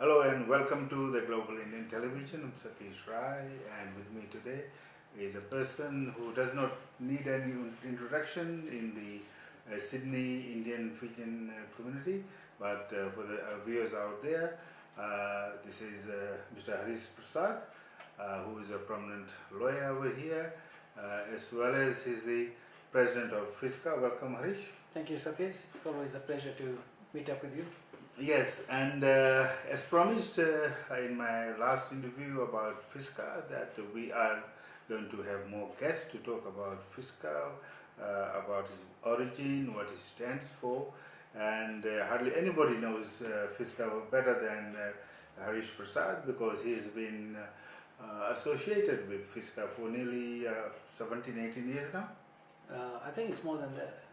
Hello and welcome to the Global Indian Television. I'm Satish Rai, and with me today is a person who does not need any introduction in the Sydney Indian Fijian community, but for the viewers out there, this is Mr. Harish Prasad, who is a prominent lawyer over here, as well as he's the president of FISCAA. Welcome, Harish. Thank you, Satish. It's always a pleasure to meet up with you. Yes, and as promised in my last interview about FISCAA, that we are going to have more guests to talk about FISCAA, about its origin, what it stands for, and hardly anybody knows FISCAA better than Harish Prasad, because he has been associated with FISCAA for nearly 17, 18 years now. I think it's more than that.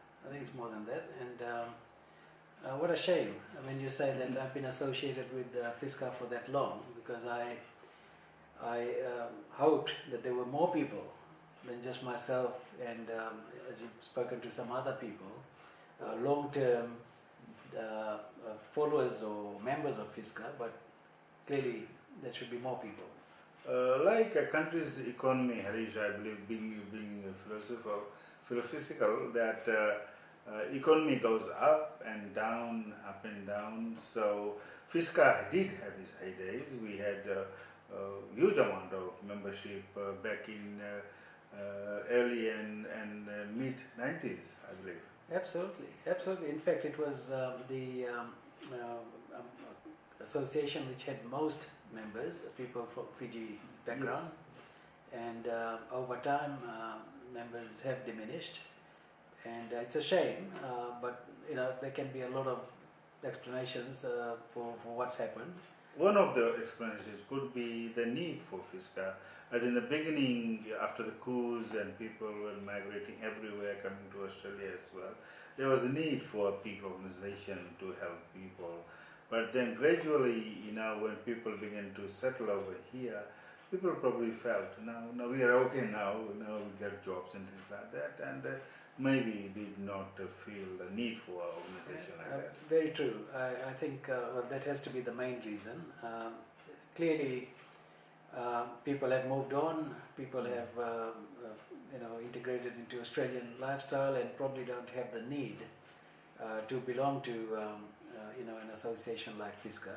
And what a shame when you say that I've been associated with FISCAA for that long, because I hoped that there were more people than just myself and, as you've spoken to some other people, long-term followers or members of FISCAA, but clearly there should be more people. Like a country's economy, Harish, I believe, being a philosophical, that economy goes up and down, So FISCAA did have its heydays. We had a huge amount of membership back in early and mid 90s, I believe. Absolutely. In fact, it was the association which had most members, people from Fiji background, yes. And over time members have diminished, and it's a shame, but there can be a lot of explanations for what's happened. One of the explanations could be the need for FISCAA. As in the beginning, after the coups and people were migrating everywhere, coming to Australia as well, there was a need for a peak organization to help people. But then gradually, when people began to settle over here, people probably felt, now we are okay now we get jobs and things like that, and maybe did not feel the need for an organization like that. Very true. I think that has to be the main reason. Clearly, people have moved on, people have integrated into Australian lifestyle and probably don't have the need to belong to an association like FISCAA.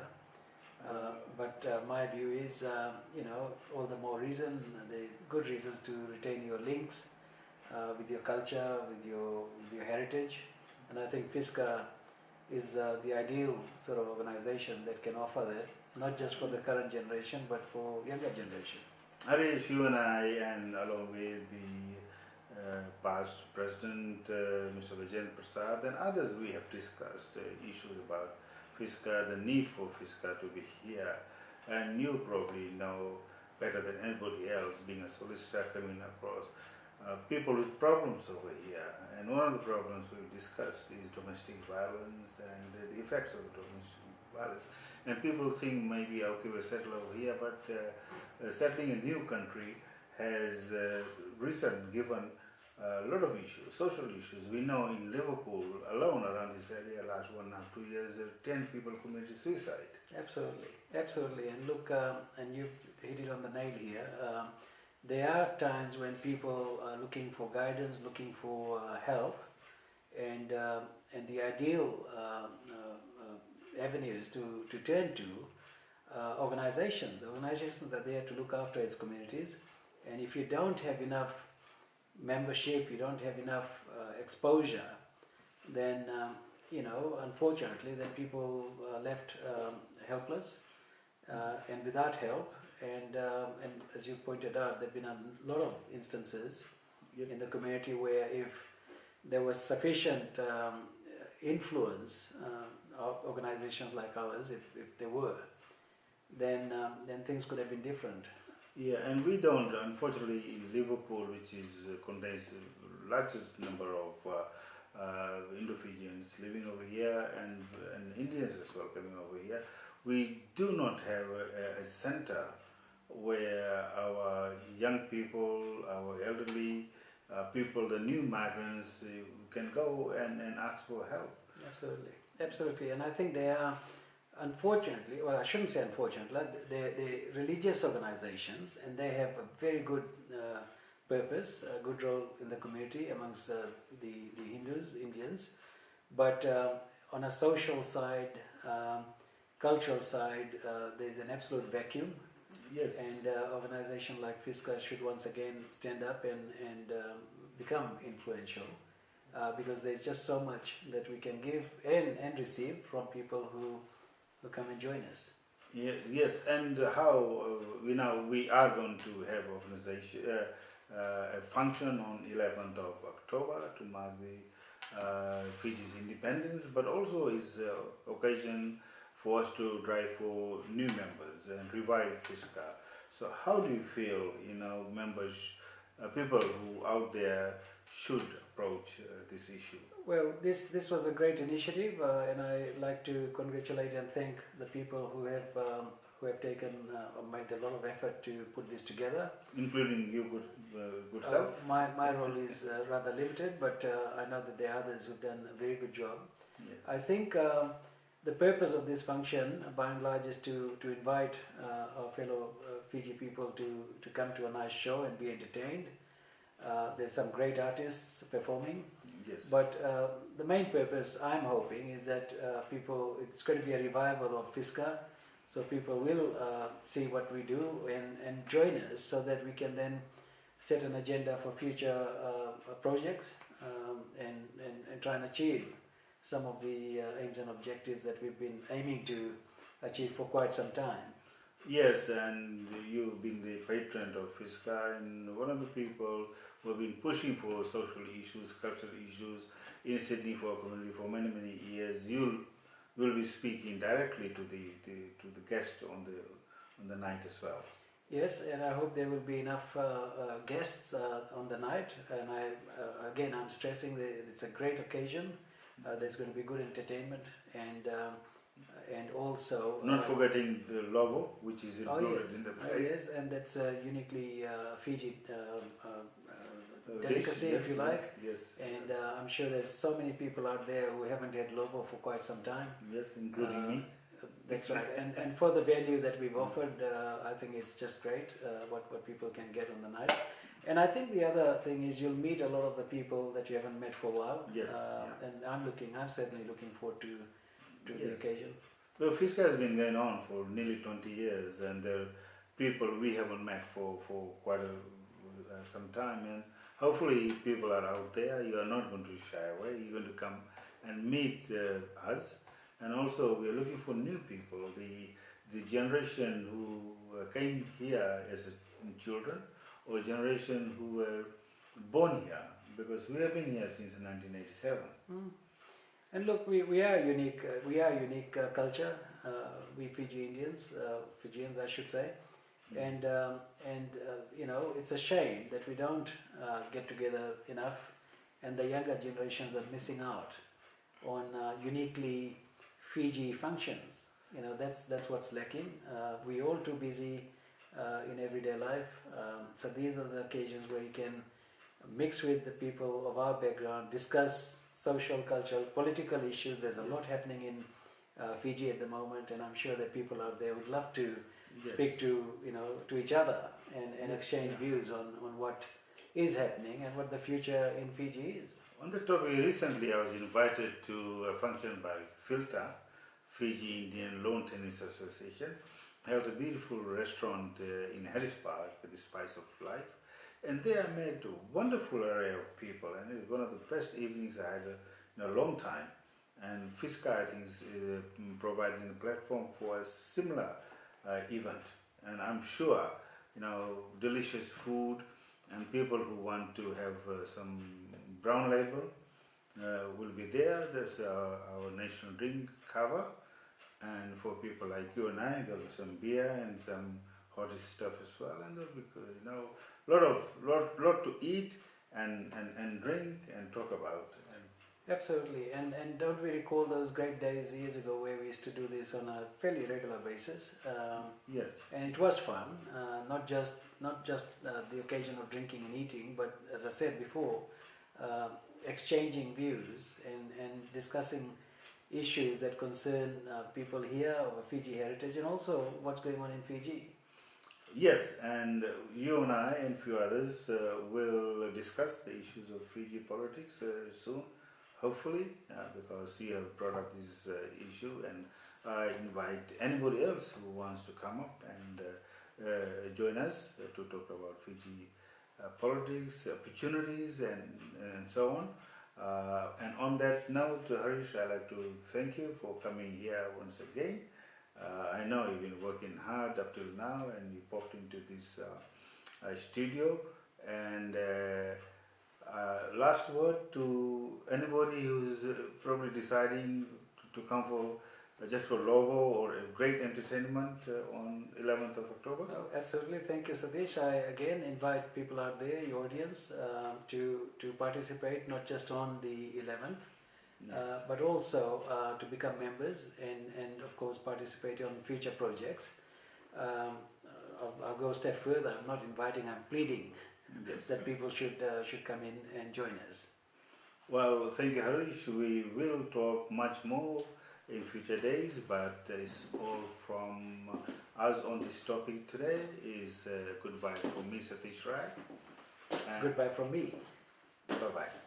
But my view is, all the more reason, the good reasons to retain your links with your culture, with your heritage. And I think FISCAA is the ideal sort of organization that can offer that, not just for the current generation, but for younger generations. Harish, you and I, and along with the past president, Mr. Fijian Prasad, and others, we have discussed issues about FISCAA, the need for FISCAA to be here, and you probably know better than anybody else, being a solicitor coming across people with problems over here. And one of the problems we've discussed is domestic violence and the effects of domestic violence. And people think maybe, okay, we're settled over here, but settling a new country has recently given a lot of issues, social issues. We know in Liverpool alone, around this area, last 1.5 2 years, 10 people committed suicide. Absolutely. And look, and you've hit it on the nail here. There are times when people are looking for guidance, looking for help, and the ideal avenues to turn to organizations. Organizations are there to look after its communities, and if you don't have enough membership, you don't have enough exposure, then unfortunately, then people are left helpless and without help. And as you pointed out, there have been a lot of instances in the community where if there was sufficient influence of organizations like ours, if there were, then things could have been different. Yeah, and we don't, unfortunately, in Liverpool, which contains the largest number of Indo-Fijians living over here and Indians as well coming over here, we do not have a center where our young people, our elderly people, the new migrants can go and ask for help. Absolutely. And I think there are unfortunately, well, I shouldn't say unfortunately, they're religious organizations, and they have a very good purpose, a good role in the community amongst the Hindus, Indians. But on a social side, cultural side, there's an absolute vacuum. Yes. And organization like FISCAA should once again stand up and become influential, because there's just so much that we can give and receive from people who come and join us. Yes, and how we are going to have organization a function on 11th of October to mark the Fiji's independence, but also is occasion for us to drive for new members and revive FISCAA. So how do you feel, members, people who out there should approach this issue? Well, this was a great initiative, and I like to congratulate and thank the people who have taken or made a lot of effort to put this together. Including you, good self? My role is rather limited, but I know that there are others who've done a very good job. Yes. I think the purpose of this function, by and large, is to invite our fellow Fiji people to come to a nice show and be entertained. There's some great artists performing. Yes. But the main purpose, I'm hoping, is that it's going to be a revival of FISCAA, so people will see what we do and join us, so that we can then set an agenda for future projects and try and achieve some of the aims and objectives that we've been aiming to achieve for quite some time. Yes, and you being the patron of FISCAA and one of the people who have been pushing for social issues, cultural issues in Sydney for our community for many, many years, you will be speaking directly to the guest on the night as well. Yes, and I hope there will be enough guests on the night. And I'm stressing that it's a great occasion. There's going to be good entertainment and also not forgetting the logo, which is included in the place. Yes, and that's uniquely Fiji delicacy, if you like. Yes. And I'm sure there's so many people out there who haven't had logo for quite some time. Yes, including me. That's right. And for the value that we've offered, I think it's just great what people can get on the night. And I think the other thing is you'll meet a lot of the people that you haven't met for a while. Yes. And I'm certainly looking forward to the occasion. Well, FISCAA has been going on for nearly 20 years, and there are people we haven't met for quite some time. And hopefully, people are out there. You are not going to shy away. You're going to come and meet us. And also, we are looking for new people. The generation who came here as children, or generation who were born here, because we have been here since 1987. And look, we are unique. We are unique culture. We Fiji Indians, Fijians, I should say, and it's a shame that we don't get together enough, and the younger generations are missing out on uniquely Fiji functions. That's what's lacking. We're all too busy in everyday life. So these are the occasions where you can mix with the people of our background, discuss social, cultural, political issues. There's a lot happening in Fiji at the moment, and I'm sure that people out there would love to speak to each other and exchange views on what is happening and what the future in Fiji is. On the topic, recently I was invited to a function by FILTA, Fiji Indian Lawn Tennis Association, held a beautiful restaurant in Harris Park, the Spice of Life, and there I met a wonderful array of people, and it was one of the best evenings I had in a long time. And FISCAA, I think, is providing a platform for a similar event, and I'm sure delicious food and people who want to have some brown label will be there. There's our national drink cover, and for people like you and I, there'll be some beer and some hot stuff as well, and there'll be lot to eat and drink and talk about. Absolutely, and don't we recall those great days years ago where we used to do this on a fairly regular basis? Yes. And it was fun, not just the occasion of drinking and eating, but as I said before, exchanging views and discussing issues that concern people here of Fiji heritage and also what's going on in Fiji. Yes, and you and I and few others will discuss the issues of Fiji politics soon, hopefully, because you have brought up this issue, and I invite anybody else who wants to come up and join us to talk about Fiji politics, opportunities, and so on. And on that note, Harish, I'd like to thank you for coming here once again. I know you've been working hard up till now, and you popped into this studio. And last word to anybody who's probably deciding to come for just for Lovo or a great entertainment on 11th of October. Oh, absolutely, thank you, Satish. I again invite people out there, your audience, to participate not just on the 11th. Nice. But also to become members and of course participate on future projects. I'll go a step further. I'm not inviting, I'm pleading Yes. that people should come in and join us. Well, thank you, Harish. We will talk much more in future days, but it's all from us on this topic today. Is goodbye from me, Satish Rai. It's goodbye from me. Bye-bye.